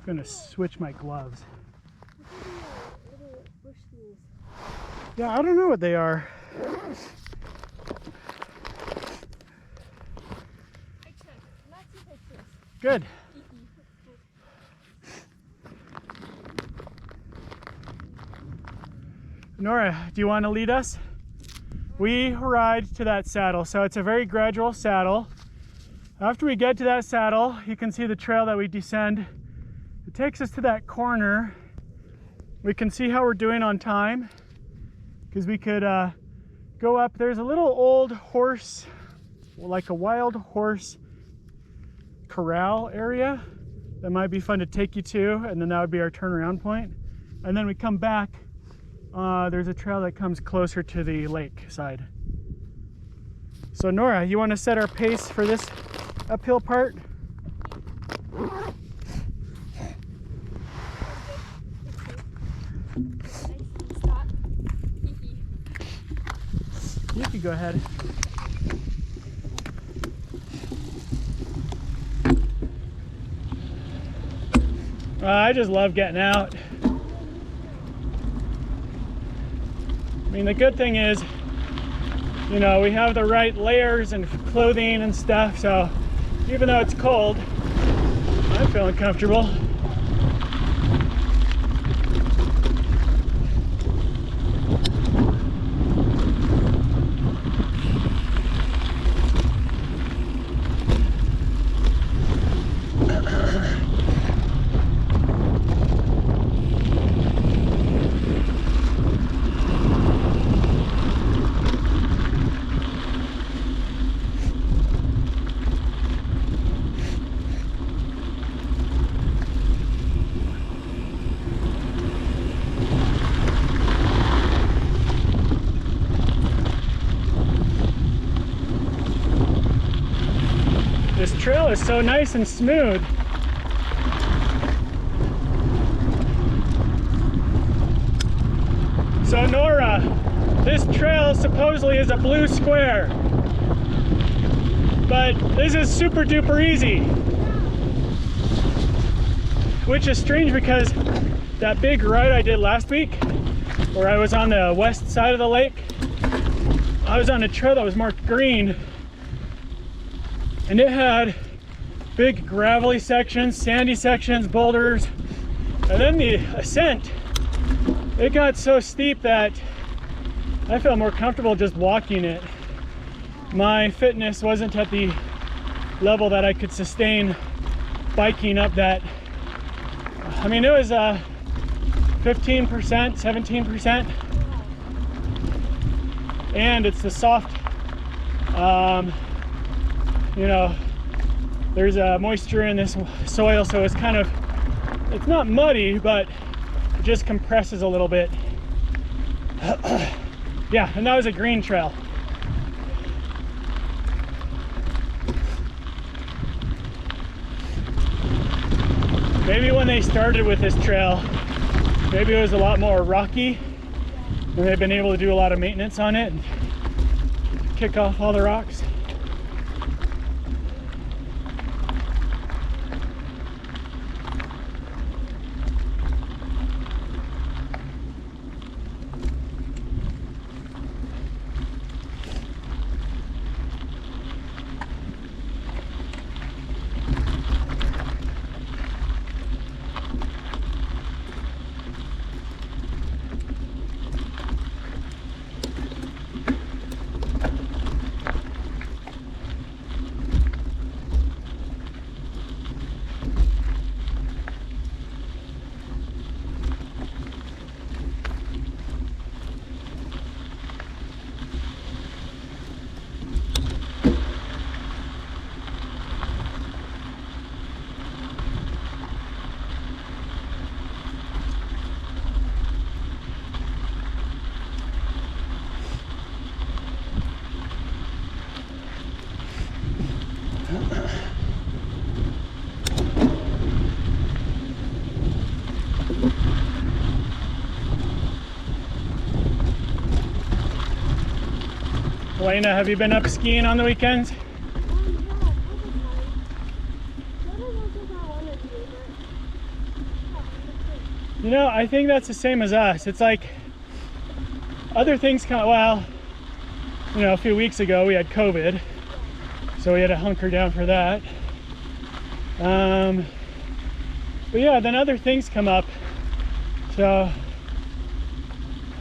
gonna switch my gloves. Yeah, I don't know what they are. Good. Nora, do you want to lead us? We ride to that saddle, so it's a very gradual saddle. After we get to that saddle, you can see the trail that we descend. It takes us to that corner. We can see how we're doing on time, because we could go up. There's a little old horse, like a wild horse corral area that might be fun to take you to, and then that would be our turnaround point. And then we come back. There's a trail that comes closer to the lake side. So Nora, you want to set our pace for this uphill part? You can go ahead. I just love getting out. I mean, the good thing is, you know, we have the right layers and clothing and stuff, so even though it's cold, I'm feeling comfortable. This trail is so nice and smooth. So Nora, this trail supposedly is a blue square, but this is super duper easy. Which is strange because that big ride I did last week, where I was on the west side of the lake, I was on a trail that was marked green, and it had big gravelly sections, sandy sections, boulders, and then the ascent, it got so steep that I felt more comfortable just walking it. My fitness wasn't at the level that I could sustain biking up that. I mean, it was 15%, 17%, and it's the soft, you know, there's moisture in this soil, so it's kind of, it's not muddy, but it just compresses a little bit. Yeah, and that was a green trail. Maybe when they started with this trail, maybe it was a lot more rocky, and they've been able to do a lot of maintenance on it and kick off all the rocks. Elena, have you been up skiing on the weekends? You know, I think that's the same as us. It's like other things come, well, you know, a few weeks ago we had COVID, so we had to hunker down for that. But yeah, then other things come up. So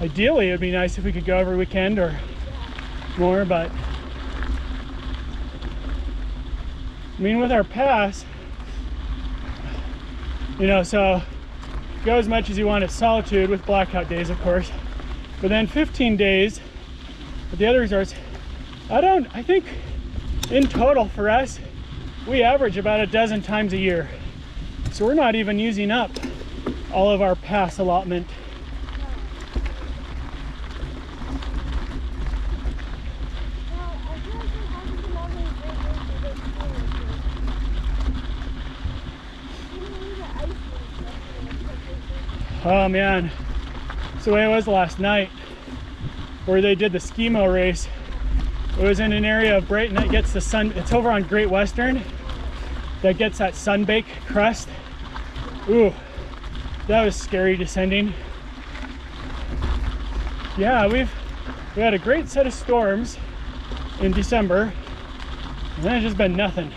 ideally it would be nice if we could go every weekend or more, but I mean, with our pass, you know, so go as much as you want at Solitude with blackout days, of course, but then 15 days at the other resorts. I think in total for us, we average about a dozen times a year. So we're not even using up all of our pass allotment. Oh man, it's the way it was last night where they did the skimo race. It was in an area of Brighton that gets the sun, it's over on Great Western, that gets that sunbake crust. Ooh, that was scary descending. Yeah, we had a great set of storms in December, and then it's just been nothing.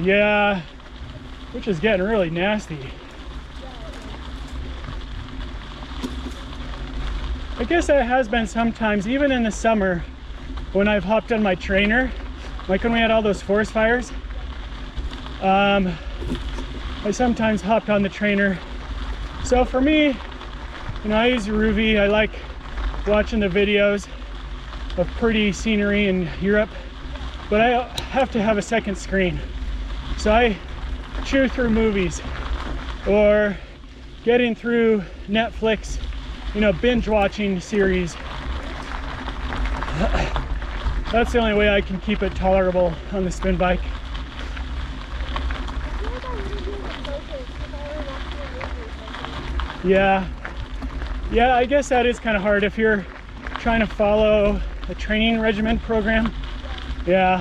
Yeah, which is getting really nasty. I guess it has been sometimes, even in the summer, when I've hopped on my trainer, like when we had all those forest fires. I sometimes hopped on the trainer. So for me, you know, I use Ruby. I like watching the videos of pretty scenery in Europe, but I have to have a second screen. So I chew through movies or getting through Netflix, you know, binge watching series. That's the only way I can keep it tolerable on the spin bike. Yeah, I guess that is kind of hard if you're trying to follow a training regimen program. Yeah.